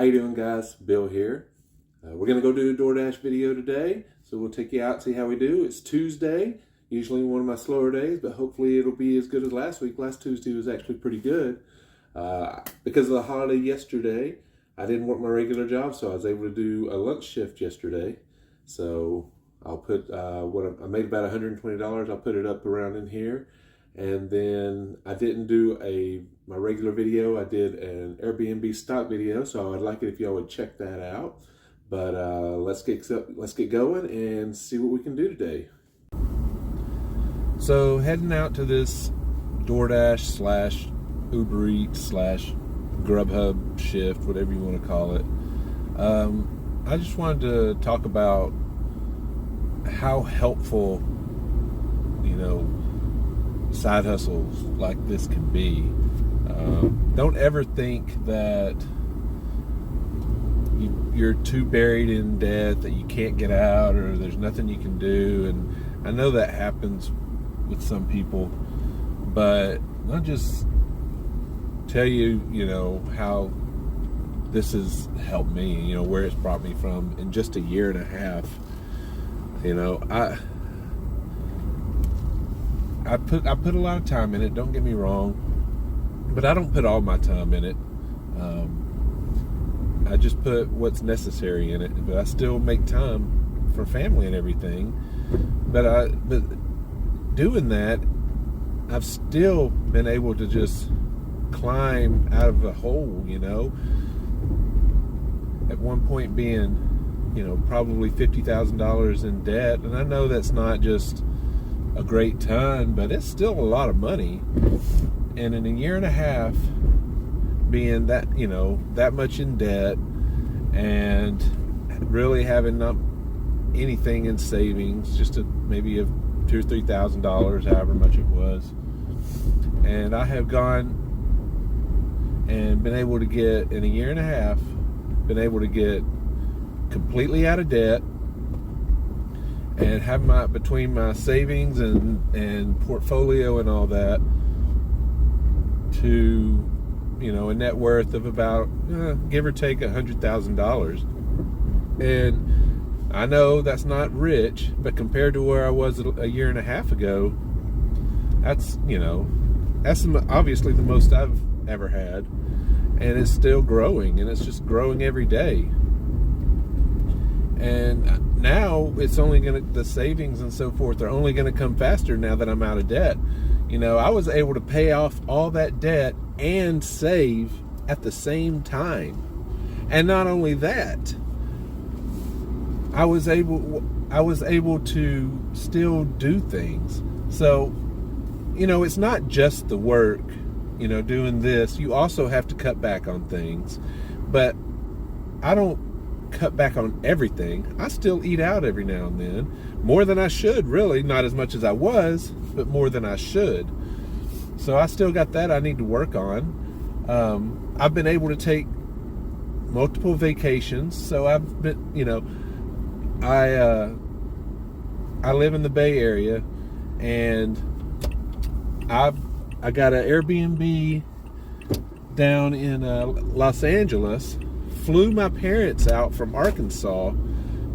How you doing, guys? Bill here. We're going to go do a Doordash video today, so we'll take you out, see how we do. It's Tuesday, usually one of my slower days, but hopefully it'll be as good as last week. Last Tuesday was actually pretty good. Because of the holiday yesterday, I didn't work my regular job, so I was able to do a lunch shift yesterday. So I'll put I made about $120. I'll put it up around in here. And then I didn't do my regular video. I did an Airbnb stock video, so I'd like it if y'all would check that out. But let's get going and see what we can do today. So heading out to this Doordash / Uber Eats / Grubhub shift, whatever you want to call it. I just wanted to talk about how helpful, side hustles like this can be. Don't ever think that you're too buried in debt that you can't get out or there's nothing you can do. And I know that happens with some people, but I'll just tell you, how this has helped me, where it's brought me from in just a year and a half. I put a lot of time in it, don't get me wrong, but I don't put all my time in it. I just put what's necessary in it, but I still make time for family and everything. But doing that, I've still been able to just climb out of a hole, at one point being, probably $50,000 in debt. And I know that's not just a great ton, but it's still a lot of money. And in a year and a half being that, that much in debt and really having not anything in savings, just maybe of $2,000 or $3,000, however much it was. And I have gone and been able to get, in a year and a half, been able to get completely out of debt and have between my savings and portfolio and all that to, a net worth of about, give or take $100,000. And I know that's not rich, but compared to where I was a year and a half ago, that's obviously the most I've ever had. And it's still growing, and it's just growing every day. And now it's only the savings and so forth are only going to come faster now that I'm out of debt. I was able to pay off all that debt and save at the same time. And not only that, I was able to still do things. So, it's not just the work, doing this. You also have to cut back on things. But I don't cut back on everything. I still eat out every now and then. More than I should, really. Not as much as I was, but more than I should. So I still got that I need to work on. I've been able to take multiple vacations. So I've been, I live in the Bay Area, and I got an Airbnb down in Los Angeles. Flew my parents out from Arkansas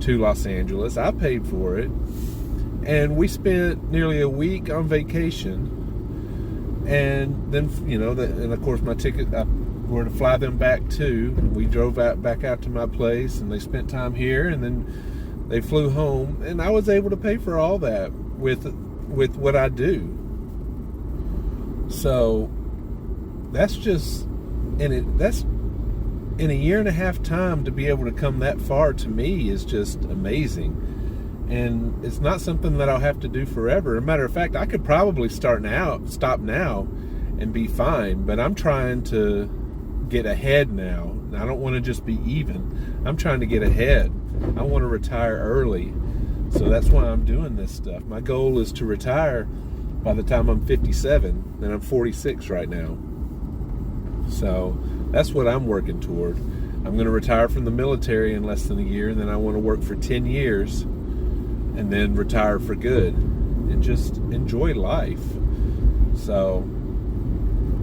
to Los Angeles. I paid for it, and we spent nearly a week on vacation. And then, and of course my ticket, I were to fly them back too. We drove back out to my place, and they spent time here, and then they flew home, and I was able to pay for all that with what I do. So that's just, that's in a year and a half time to be able to come that far, to me, is just amazing. And it's not something that I'll have to do forever. As a matter of fact, I could probably stop now and be fine, but I'm trying to get ahead now. I don't want to just be even. I'm trying to get ahead. I want to retire early. So that's why I'm doing this stuff. My goal is to retire by the time I'm 57, and I'm 46 right now. So that's what I'm working toward. I'm going to retire from the military in less than a year, and then I want to work for 10 years and then retire for good and just enjoy life. So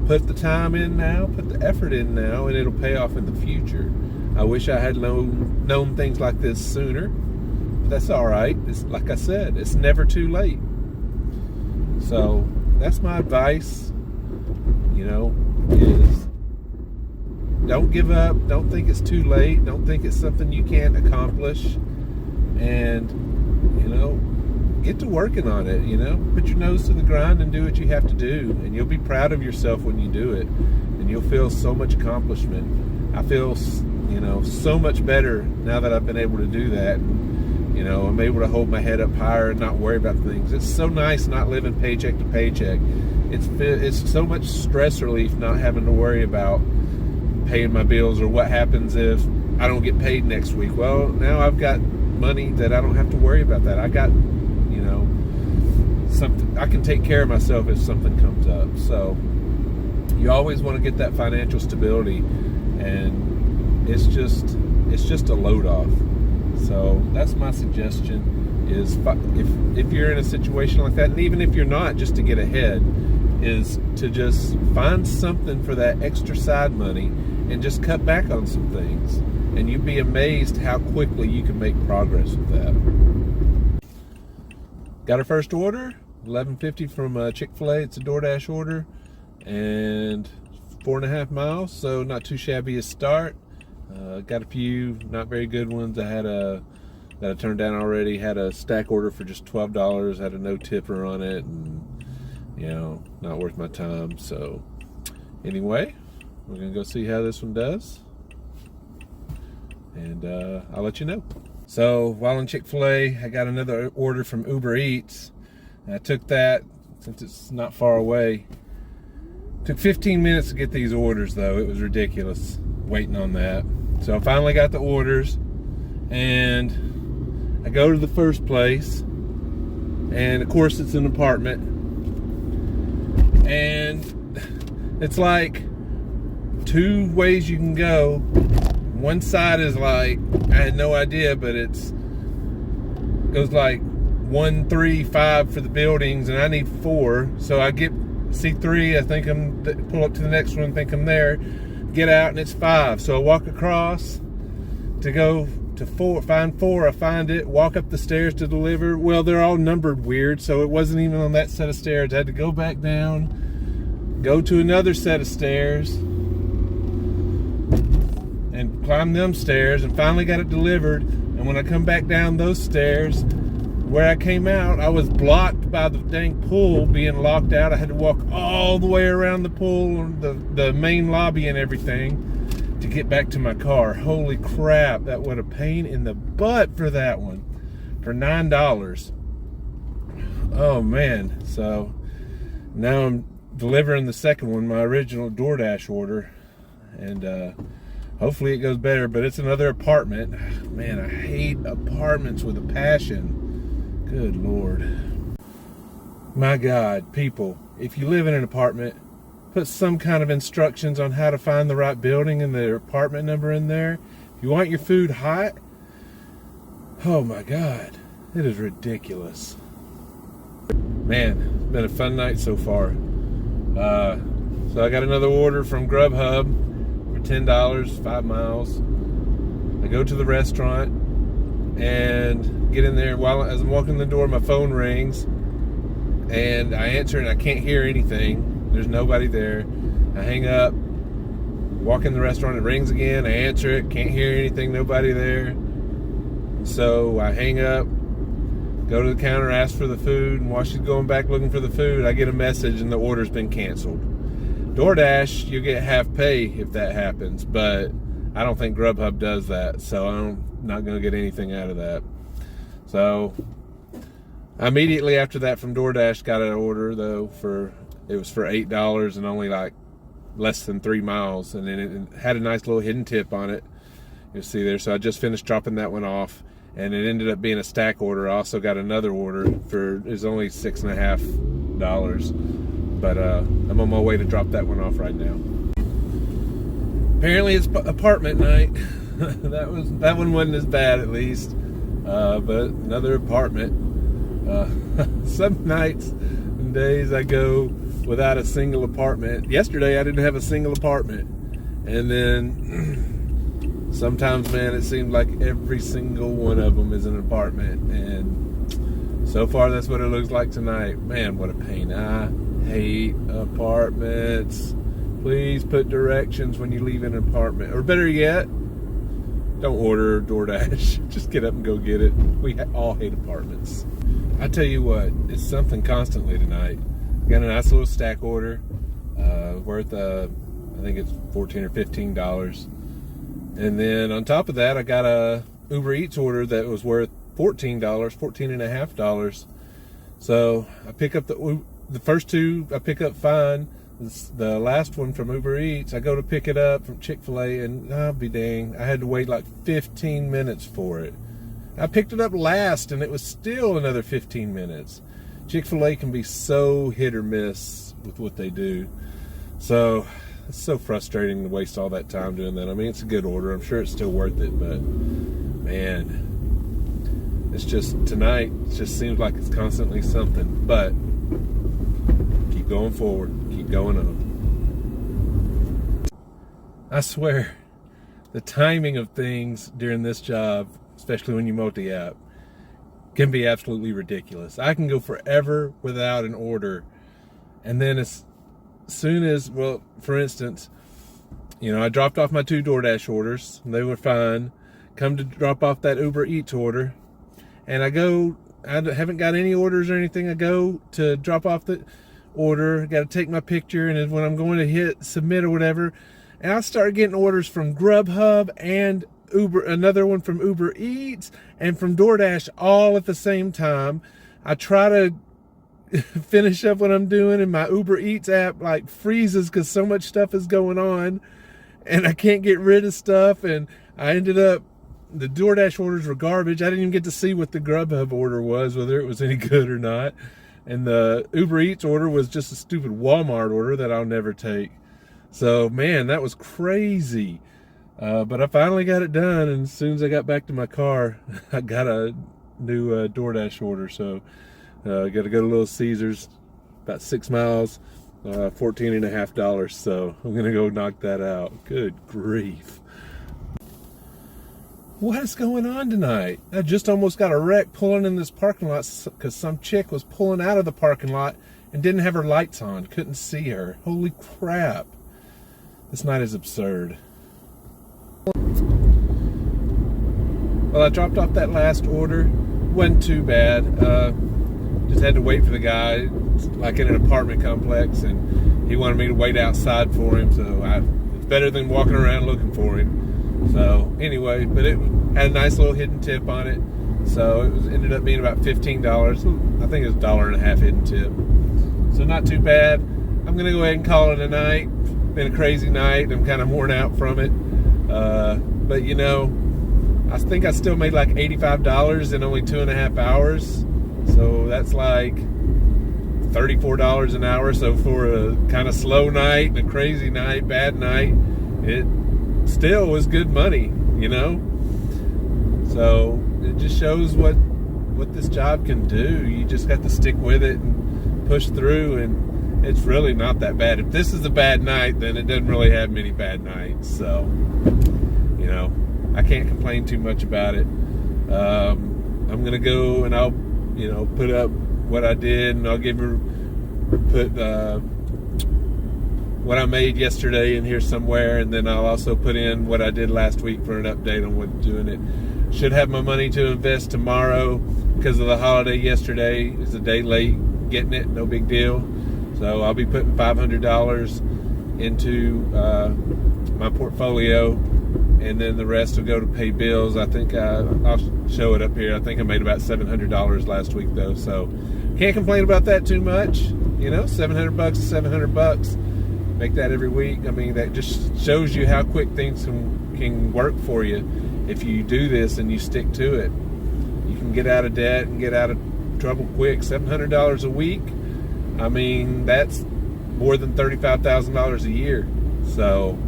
put the time in now, put the effort in now, and it'll pay off in the future. I wish I had known things like this sooner. But that's all right. It's like I said, it's never too late. So that's my advice, is don't give up. Don't think it's too late. Don't think it's something you can't accomplish. And, get to working on it, Put your nose to the grind and do what you have to do. And you'll be proud of yourself when you do it. And you'll feel so much accomplishment. I feel, so much better now that I've been able to do that. And, I'm able to hold my head up higher and not worry about things. It's so nice not living paycheck to paycheck. It's so much stress relief not having to worry about paying my bills or what happens if I don't get paid next week. Well, now I've got money that I don't have to worry about that. I got, something. I can take care of myself if something comes up. So you always want to get that financial stability, and it's just a load off. So that's my suggestion, is if you're in a situation like that, and even if you're not, just to get ahead, is to just find something for that extra side money and just cut back on some things. And you'd be amazed how quickly you can make progress with that. Got our first order, $11.50 from Chick-fil-A. It's a Doordash order, and 4.5 miles, so not too shabby a start. Got a few not very good ones. I had that I turned down already. Had a stack order for just $12. Had a no tipper on it, and not worth my time. So anyway, we're gonna go see how this one does, and I'll let you know. So while in Chick-fil-A, I got another order from Uber Eats. I took that since it's not far away. Took 15 minutes to get these orders though. It was ridiculous waiting on that. So I finally got the orders, and I go to the first place, and of course it's an apartment, and it's like two ways you can go. One side is like, I had no idea, but goes like 1, 3, 5 for the buildings, and I need 4. So I see 3, I think pull up to the next one, think I'm there, get out, and it's 5. So I walk across to go to 4, find 4, I find it, walk up the stairs to deliver. Well, they're all numbered weird, so it wasn't even on that set of stairs. I had to go back down, go to another set of stairs, and climb them stairs, and finally got it delivered. And when I come back down those stairs, where I came out, I was blocked by the dang pool being locked out. I had to walk all the way around the pool, the main lobby and everything, to get back to my car. Holy crap, that was a pain in the butt for that one, for $9. Oh man. So now I'm delivering the second one, my original Doordash order, and hopefully it goes better. But it's another apartment. Man, I hate apartments with a passion. Good Lord. My God, people, if you live in an apartment, put some kind of instructions on how to find the right building and the apartment number in there. If you want your food hot, oh my God, it is ridiculous. Man, it's been a fun night so far. So I got another order from Grubhub for $10, 5 miles. I go to the restaurant and get in there. As I'm walking in the door, my phone rings, and I answer, and I can't hear anything. There's nobody there. I hang up, walk in the restaurant, it rings again. I answer it, can't hear anything, nobody there. So I hang up, go to the counter, ask for the food, and while she's going back looking for the food, I get a message and the order's been canceled. DoorDash, you get half pay if that happens, but I don't think Grubhub does that, so I'm not going to get anything out of that. So immediately after that from DoorDash, got an order though it was for $8 and only like less than 3 miles, and then it had a nice little hidden tip on it, you'll see there. So I just finished dropping that one off, and it ended up being a stack order. I also got another order it was only $6.50, but I'm on my way to drop that one off right now. Apparently it's apartment night. that one wasn't as bad, at least, but another apartment. Some nights and days I go without a single apartment. Yesterday I didn't have a single apartment, and then sometimes, man, it seems like every single one of them is an apartment, and so far that's what it looks like tonight. Man, what a pain. I hate apartments. Please put directions when you leave an apartment, or better yet, don't order Doordash. Just get up and go get it. We all hate apartments. I tell you what, it's something constantly tonight. Got a nice little stack order, worth I think it's $14 or $15. And then on top of that, I got a Uber Eats order that was worth $14.50. So I pick up the first two. I pick up fine. The last one from Uber Eats, I go to pick it up from Chick-fil-A, and I'll be dang, I had to wait like 15 minutes for it. I picked it up last, and it was still another 15 minutes. Chick-fil-A can be so hit or miss with what they do. So it's so frustrating to waste all that time doing that. I mean, it's a good order. I'm sure it's still worth it, but man, it's just tonight, it just seems like it's constantly something. But keep going forward. Keep going on. I swear, the timing of things during this job, especially when you multi-app, can be absolutely ridiculous. I can go forever without an order, and then as soon as, well, for instance, I dropped off my 2 Doordash orders. They were fine. Come to drop off that Uber Eats order, and I haven't got any orders or anything. I go to drop off the order, got to take my picture, and when I'm going to hit submit or whatever, and I start getting orders from Grubhub and another one from Uber Eats and from Doordash all at the same time. I try to finish up what I'm doing, and my Uber Eats app like freezes because so much stuff is going on, and I can't get rid of stuff, and I ended up, the Doordash orders were garbage. I didn't even get to see what the Grubhub order was, whether it was any good or not. And the Uber Eats order was just a stupid Walmart order that I'll never take. So, man, that was crazy. But I finally got it done, and as soon as I got back to my car, I got a new Doordash order. So, got to go to Little Caesars, about 6 miles, $14.50. So, I'm going to go knock that out. Good grief. What is going on tonight? I just almost got a wreck pulling in this parking lot because some chick was pulling out of the parking lot and didn't have her lights on. Couldn't see her. Holy crap. This night is absurd. Well, I dropped off that last order. Wasn't too bad. Just had to wait for the guy, like in an apartment complex, and he wanted me to wait outside for him, so it's better than walking around looking for him. So anyway, but it had a nice little hidden tip on it, so it ended up being about $15. I think it was $1.50 hidden tip, so not too bad. I'm gonna go ahead and call it a night. Been a crazy night. I'm kind of worn out from it, but I think I still made like $85 in only 2.5 hours, so that's like $34 an hour. So for a kind of slow night, a crazy night, bad night, it still was good money, So it just shows what this job can do. You just have to stick with it and push through, and it's really not that bad. If this is a bad night, then it doesn't really have many bad nights. So, I can't complain too much about it. I'm gonna go and I'll, put up what I did, and I'll put what I made yesterday in here somewhere, and then I'll also put in what I did last week for an update on what's doing it. Should have my money to invest tomorrow because of the holiday yesterday. It's a day late getting it, no big deal. So I'll be putting $500 into my portfolio, and then the rest will go to pay bills. I think I'll show it up here. I think I made about $700 last week though, so can't complain about that too much. $700 is $700. Make that every week. I mean, that just shows you how quick things can work for you if you do this and you stick to it. You can get out of debt and get out of trouble quick. $700 a week, I mean, that's more than $35,000 a year. So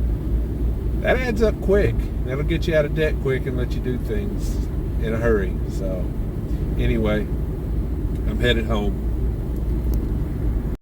that adds up quick. That'll get you out of debt quick and let you do things in a hurry. So anyway, I'm headed home.